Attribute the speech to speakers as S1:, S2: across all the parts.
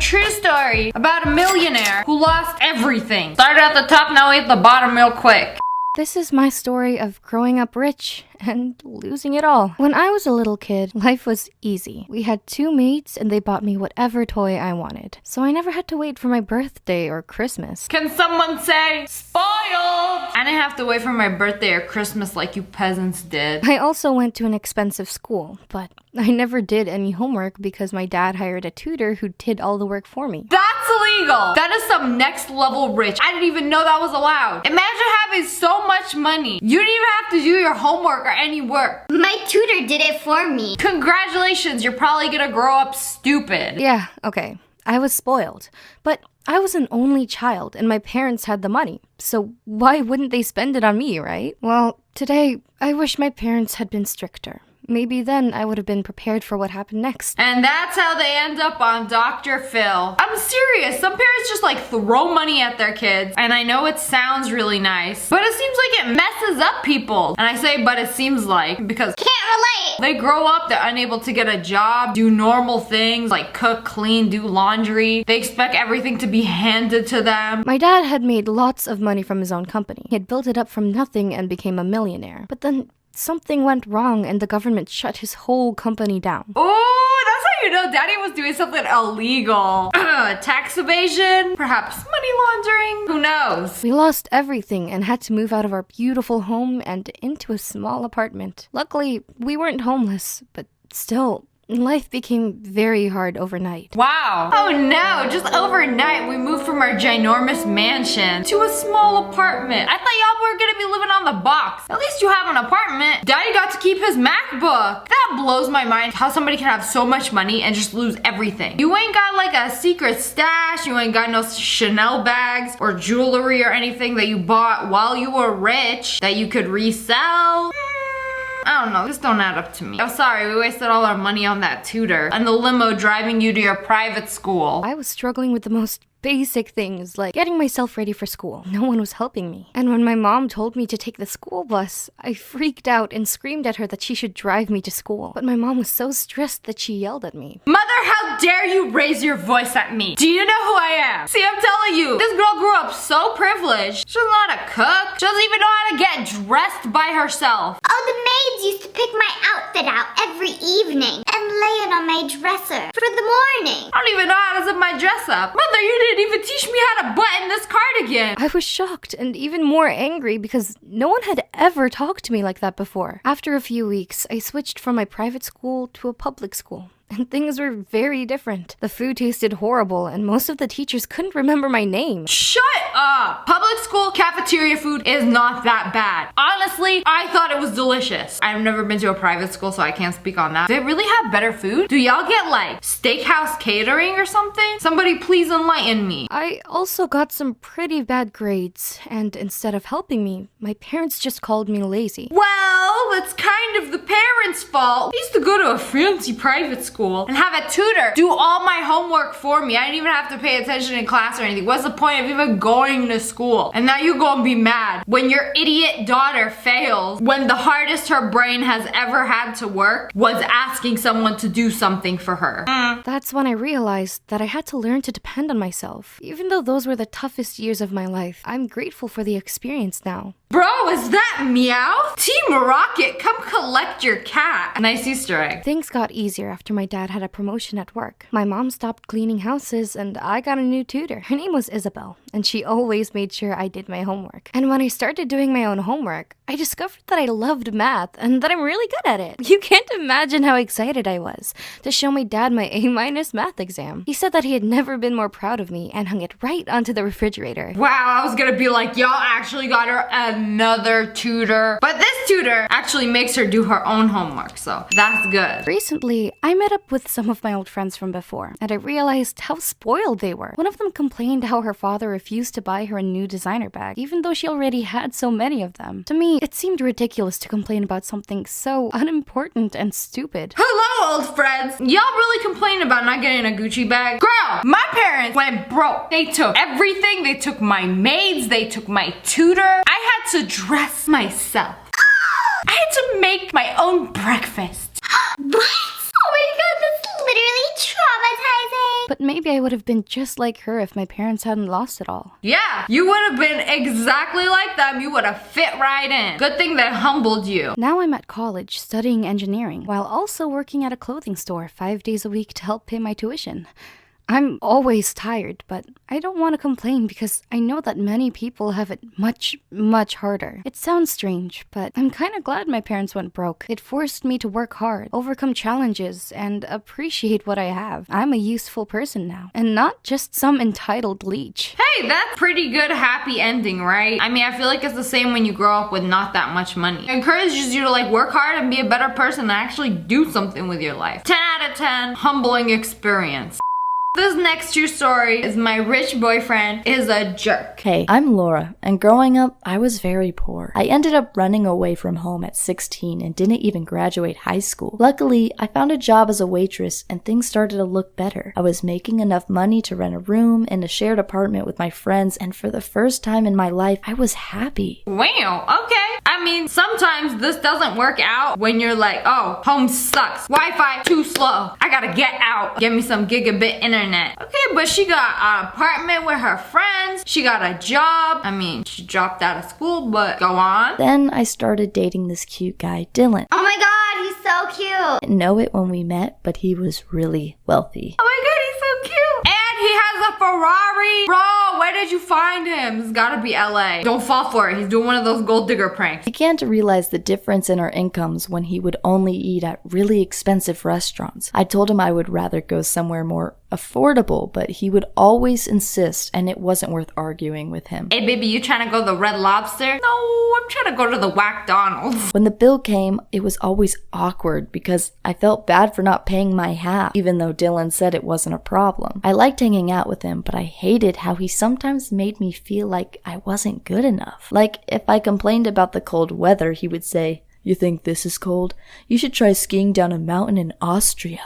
S1: true story about a millionaire who lost everything. Started at the top, now hit the bottom real quick.
S2: This is my story of growing up rich and losing it all. When I was a little kid, life was easy. We had 2 maids and they bought me whatever toy I wanted. So I never had to wait for my birthday or Christmas.
S1: Can someone say, spoiled? I didn't have to wait for my birthday or Christmas like you peasants did.
S2: I also went to an expensive school, but I never did any homework because my dad hired a tutor who did all the work for me.
S1: That's illegal! That is some next level rich. I didn't even know that was allowed. Imagine having so much money. You didn't even have to do your homework or any work.
S3: My tutor did it for me.
S1: Congratulations, you're probably gonna grow up stupid.
S2: Yeah, okay. I was spoiled. But I was an only child and my parents had the money. So why wouldn't they spend it on me, right? Well, today, I wish my parents had been stricter. Maybe then I would have been prepared for what happened next.
S1: And that's how they end up on Dr. Phil. I'm serious, some parents just like throw money at their kids. And I know it sounds really nice, but it seems like it messes up people. And I say, but it seems like, because
S3: Can't relate.
S1: they grow up, they're unable to get a job, do normal things like cook, clean, do laundry. They expect everything to be handed to them.
S2: My dad had made lots of money from his own company. He had built it up from nothing and became a millionaire. But then something went wrong and the government shut his whole company down.
S1: Oh, that's how you know Daddy was doing something illegal. Tax evasion? Perhaps money laundering? Who knows?
S2: We lost everything and had to move out of our beautiful home and into a small apartment. Luckily, we weren't homeless, but still, life became very hard overnight.
S1: Wow. Oh no, just overnight we moved from our ginormous mansion to a small apartment. I thought y'all were gonna be living on the box. At least you have an apartment. Daddy got to keep his MacBook. That blows my mind how somebody can have so much money and just lose everything. You ain't got like a secret stash, you ain't got no Chanel bags or jewelry or anything that you bought while you were rich that you could resell. I don't know, this don't add up to me. I'm sorry, we wasted all our money on that tutor and the limo driving you to your private school.
S2: I was struggling with the most basic things like getting myself ready for school. No one was helping me. And when my mom told me to take the school bus, I freaked out and screamed at her that she should drive me to school. But my mom was so stressed that she yelled at me.
S1: Mother, how dare you raise your voice at me? Do you know who I am? See, I'm telling you, this girl grew up so privileged. She doesn't know how to cook. She doesn't even know how to get dressed by herself.
S3: Oh, the maids used to pick my outfit out every evening and lay it on my dresser for the morning.
S1: I don't even know how to zip my dress up. Mother, you didn't even teach me how to button this cardigan.
S2: I was shocked and even more angry because no one had ever talked to me like that before. After a few weeks, I switched from my private school to a public school. And things were very different. The food tasted horrible, and most of the teachers couldn't remember my name.
S1: Shut up! Public school cafeteria food is not that bad. Honestly, I thought it was delicious. I've never been to a private school, so I can't speak on that. Do they really have better food? Do y'all get like steakhouse catering or something? Somebody please enlighten me.
S2: I also got some pretty bad grades, and instead of helping me, my parents just called me lazy.
S1: Well, that's kind of the parents' fault. I used to go to a fancy private school and have a tutor do all my homework for me. I didn't even have to pay attention in class or anything. What's the point of even going to school? And now you're gonna be mad when your idiot daughter fails, when the hardest her brain has ever had to work was asking someone to do something for her.
S2: That's when I realized that I had to learn to depend on myself. Even though those were the toughest years of my life, I'm grateful for the experience now.
S1: Bro, is that Meow? Team Rocket, come collect your cat. Nice Easter egg.
S2: Things got easier after my dad had a promotion at work. My mom stopped cleaning houses and I got a new tutor. Her name was Isabel, and she always made sure I did my homework. And when I started doing my own homework, I discovered that I loved math and that I'm really good at it. You can't imagine how excited I was to show my dad my A- math exam. He said that he had never been more proud of me and hung it right onto the refrigerator.
S1: Wow, I was gonna be like, y'all actually got her another tutor. But this tutor actually makes her do her own homework, so that's good.
S2: Recently, I met up with some of my old friends from before, and I realized how spoiled they were. One of them complained how her father refused to buy her a new designer bag, even though she already had so many of them. To me, it seemed ridiculous to complain about something so unimportant and stupid.
S1: Hello, old friends. Y'all really complain about not getting a Gucci bag? Girl, my parents went broke. They took everything. They took my maids. They took my tutor. I had to dress myself. I had to make my own breakfast.
S3: What? Oh my god, that's literally traumatizing.
S2: But maybe I would have been just like her if my parents hadn't lost it all.
S1: Yeah, you would have been exactly like them. You would have fit right in. Good thing they humbled you.
S2: Now I'm at college studying engineering while also working at a clothing store 5 days a week to help pay my tuition. I'm always tired, but I don't want to complain because I know that many people have it much, much harder. It sounds strange, but I'm kind of glad my parents went broke. It forced me to work hard, overcome challenges, and appreciate what I have. I'm a useful person now, and not just some entitled leech.
S1: Hey, that's pretty good happy ending, right? I mean, I feel like it's the same when you grow up with not that much money. It encourages you to like work hard and be a better person and actually do something with your life. 10 out of 10, humbling experience. This next true story is my rich boyfriend is a jerk.
S4: Hey, I'm Laura, and growing up, I was very poor. I ended up running away from home at 16 and didn't even graduate high school. Luckily, I found a job as a waitress and things started to look better. I was making enough money to rent a room in a shared apartment with my friends, and for the first time in my life, I was happy.
S1: Wow, okay. I mean, sometimes this doesn't work out when you're like, oh, home sucks. Wi-Fi too slow. I gotta get out. Give me some gigabit internet. Okay, but she got an apartment with her friends. She got a job. I mean, she dropped out of school, but go on.
S4: Then I started dating this cute guy, Dylan.
S3: Oh my god, he's so cute.
S4: I didn't know it when we met, but he was really wealthy.
S1: Oh my god, he's so cute. And he has a Ferrari. Bro, where did you find him? It's gotta be LA. Don't fall for it. He's doing one of those gold digger pranks.
S4: I began to realize the difference in our incomes when he would only eat at really expensive restaurants. I told him I would rather go somewhere more affordable, but he would always insist, and it wasn't worth arguing with him.
S1: Hey baby, you trying to go to the Red Lobster? No, I'm trying to go to the Whack-Donald's.
S4: When the bill came, it was always awkward because I felt bad for not paying my half, even though Dylan said it wasn't a problem. I liked hanging out with him, but I hated how he sometimes made me feel like I wasn't good enough. Like, if I complained about the cold weather, he would say, "You think this is cold? You should try skiing down a mountain in Austria."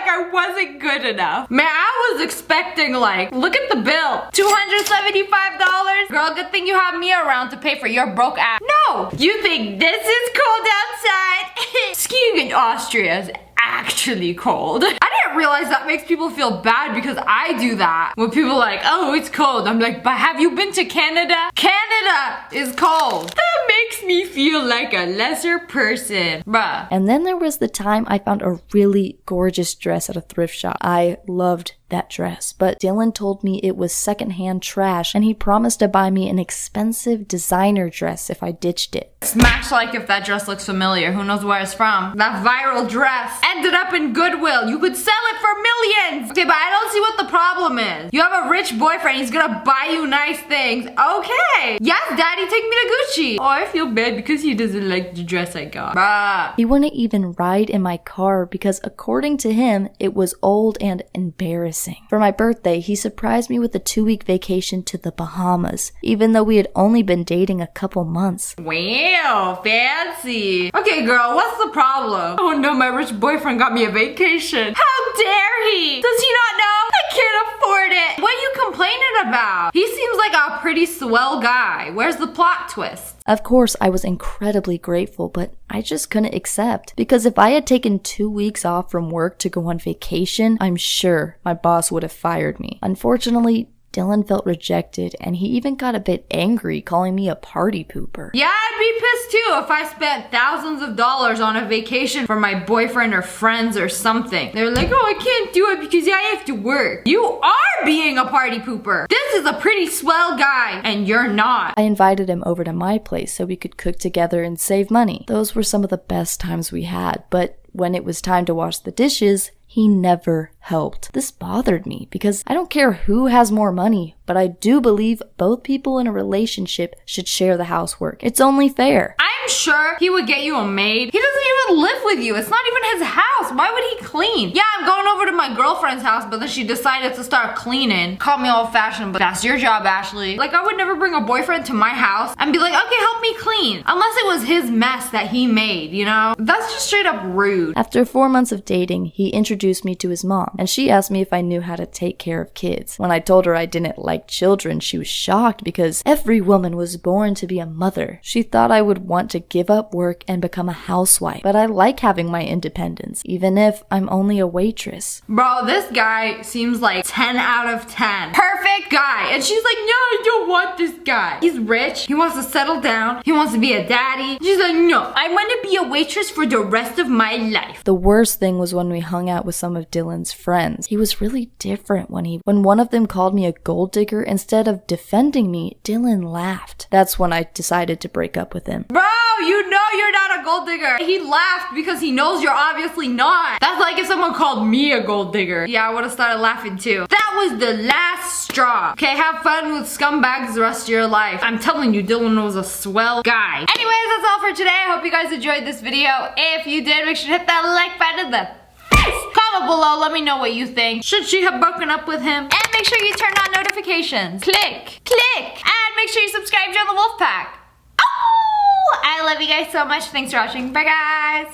S1: I wasn't good enough. Man, I was expecting like, look at the bill. $275? Girl, good thing you have me around to pay for your broke ass. No! You think this is cold outside? Skiing in Austria is actually cold. I didn't realize that makes people feel bad because I do that. When people are like, oh, it's cold. I'm like, but have you been to Canada? Canada is cold. That makes me feel like a lesser person. Bruh.
S4: And then there was the time I found a really gorgeous dress at a thrift shop. I loved that dress, but Dylan told me it was secondhand trash and he promised to buy me an expensive designer dress if I ditched it.
S1: Smash like if that dress looks familiar. Who knows where it's from? That viral dress ended up in Goodwill. You could sell it for millions. Okay, but I don't see what the problem is. You have a rich boyfriend. He's gonna buy you nice things. Okay. Yes, daddy, take me to Gucci. Oh, I feel bad because he doesn't like the dress I got. Bruh.
S4: He wouldn't even ride in my car because according to him, it was old and embarrassing. For my birthday, he surprised me with a 2-week vacation to the Bahamas, even though we had only been dating a couple months.
S1: Wow, fancy. Okay, girl, what's the problem? Oh no, my rich boyfriend got me a vacation. How dare he? Does he not know? I can't afford it. What are you complaining about? He seems like a pretty swell guy. Where's the plot twist?
S4: Of course, I was incredibly grateful, but I just couldn't accept. Because if I had taken 2 weeks off from work to go on vacation, I'm sure my boss would have fired me. Unfortunately, Dylan felt rejected, and he even got a bit angry, calling me a party pooper. Yeah, I'd
S1: be pissed too if I spent thousands of dollars on a vacation for my boyfriend or friends or something. They're like, oh, I can't do it because I have to work. You are being a party pooper. This is a pretty swell guy, and you're not.
S4: I invited him over to my place so we could cook together and save money. Those were some of the best times we had, but when it was time to wash the dishes, he never helped. This bothered me because I don't care who has more money, but I do believe both people in a relationship should share the housework. It's only fair.
S1: I'm sure he would get you a maid. He doesn't even live with you. It's not even his house. Why would he clean? Yeah, I'm going over to my girlfriend's house, but then she decided to start cleaning. Call me old-fashioned, but that's your job, Ashley. Like, I would never bring a boyfriend to my house and be like, okay, help me clean. Unless it was his mess that he made, you know? That's just straight up rude.
S4: After 4 months of dating, he introduced me to his mom, and she asked me if I knew how to take care of kids. When I told her I didn't like children, she was shocked because every woman was born to be a mother. She thought I would want to give up work and become a housewife, but I like having my independence, even even if I'm only a waitress.
S1: Bro, this guy seems like 10 out of 10. Perfect guy. And she's like, no, I don't want this guy. He's rich. He wants to settle down. He wants to be a daddy. She's like, no, I want to be a waitress for the rest of my life.
S4: The worst thing was when we hung out with some of Dylan's friends. He was really different when one of them called me a gold digger. Instead of defending me, Dylan laughed. That's when I decided to break up with him.
S1: Bro, you know you're not a gold digger. He laughed because he knows you're obviously not. That's like if someone called me a gold digger. Yeah, I would have started laughing too. That was the last straw. Okay, have fun with scumbags the rest of your life. I'm telling you, Dylan was a swell guy. Anyways, that's all for today. I hope you guys enjoyed this video. If you did, make sure to hit that like button in the face. Comment below, let me know what you think. Should she have broken up with him? And make sure you turn on notifications. Click, and make sure you subscribe to the wolf pack. Oh, I love you guys so much. Thanks for watching. Bye, guys.